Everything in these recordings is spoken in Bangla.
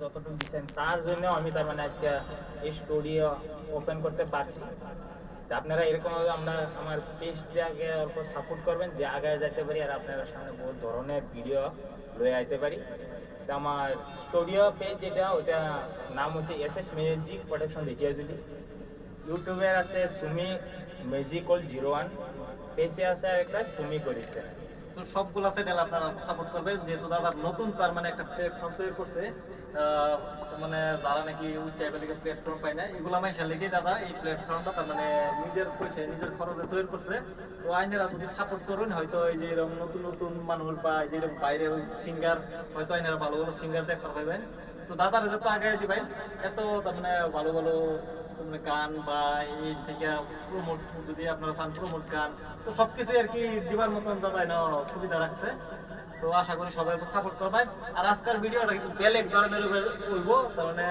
যতটুকু দিচ্ছেন তার জন্য আমি তার মানে আজকে এই স্টুডিও ওপেন করতে পারছি। তা আপনারা এরকমভাবে আমার পেজটাকে অল্প সাপোর্ট করবেন যে আগে যাইতে পারি আর আপনারা সামনে বহু ধরনের ভিডিও লয়ে আইতে পারি। তা আমার স্টুডিও পেজ যেটা ওটা নাম হচ্ছে SS ম্যাজিক প্রোডাকশন দেখিয়াজুলি। ইউটিউবের আছে সুমি ম্যাজিকল 01, পেজে আছে আর একটা সুমি করিতে। তো সবগুলা চ্যানেল আপনারা সাপোর্ট করবেন, যেহেতু দাদা নতুন তার মানে একটা প্ল্যাটফর্ম তৈরি করছে। মানে যারা নাকি ওই টাইপের দিকে প্ল্যাটফর্ম পায় না, এগুলো মাইশা লেগে দাদা এই প্ল্যাটফর্মটা তার মানে নিজের পয়সায় নিজের খরচে তৈরি করছে। তো আইনেরা যদি সাপোর্ট করুন, হয়তো এই যে এরকম নতুন নতুন মানুষ বা এই যে এরকম বাইরে সিঙ্গার, হয়তো আইনেরা ভালো ভালো সিঙ্গার দেখতে পাইবেন। তো দাদারা যত আগে দিবেন এত তার মানে ভালো ভালো গান বা এই থেকে প্রমোট, যদি আপনারা চান প্রমোট গান, তো সবকিছু আর কি দিবার মতন দাদা না সুবিধা রাখছে। তো আশা করি সবাই সাপোর্ট করবেন। আর আজকের ভিডিওটা কিন্তু বেলেগ ধরনের হইব, তার মানে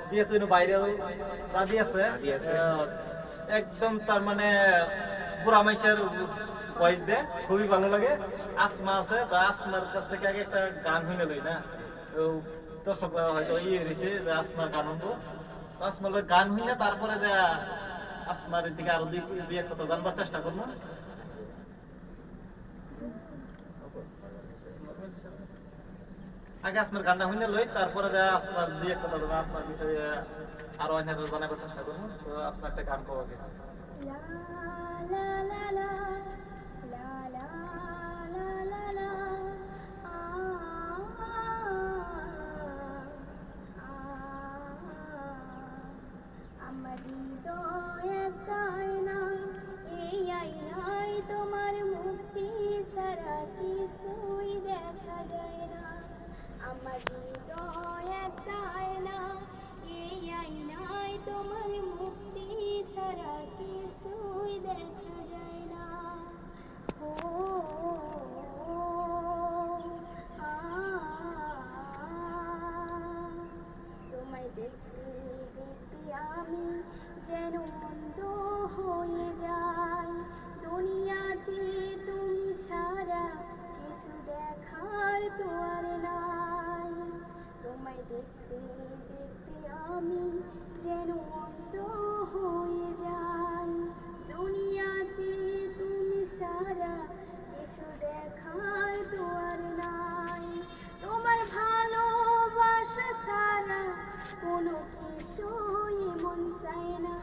যেহেতু বাইরে রাজি আছে, একদম তার মানে পুরা মাইচার ভয়েস দেয়, খুবই ভালো লাগে। আসমা আছে, তো আসমার কাছ থেকে আগে একটা গান হইলে লই না, তো দর্শকরা হয়তো রয়েছে যে আসমার গান হবো। আসমার গান হইলে তারপরে যে আসমার দিকে আরো দুই এক কথা জানবার চেষ্টা করবো। আগে আসমার গানটা হইলে লই, তারপরে যে আসমার দুই এক কথা আসমার বিষয়ে আরো অনেক জানাবার চেষ্টা করবো। তো আসমার একটা গান কব আগে। তোমার মুক্তি সারা কিছুই দেখা যায় না। আমার হৃদয় একটা আয়না, এই আয়নায় তোমার মুক্তি সারা কিছুই দেখা যায় না। ও তোমায় দেখতে দেখতে আমি যেন অন্ধ হয়ে যাই। দুনিয়াতে তুমি সারা কিছু দেখার তো আর নাই। তোমায় দেখতে দেখতে আমি যেন অন্ধ হয়ে যাই। দুনিয়াতে তুমি সারা কিছু দেখার তো আর নাই। তোমার ভালোবাসা সারা কোনো কিছুই মন চায় না।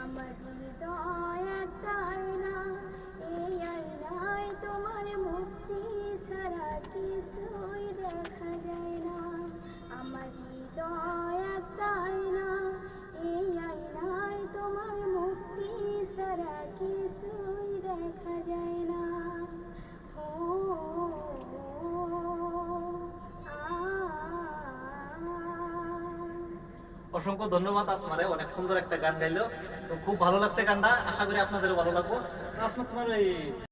আমার হৃদয় একটা আয়না, এই আয়নায় তোমার মুক্তি সারা কিছুই দেখা যায় না। আমার হৃদয় একটা আয়না, এই আয়নায় তোমার মুক্তি সারা কিছুই দেখা যায় না। ও অসংখ্য ধন্যবাদ আসমারে, অনেক সুন্দর একটা গান গাইলো। তো খুব ভালো লাগছে গানটা, আশা করি আপনাদেরও ভালো লাগবো। আসমা তোমার এই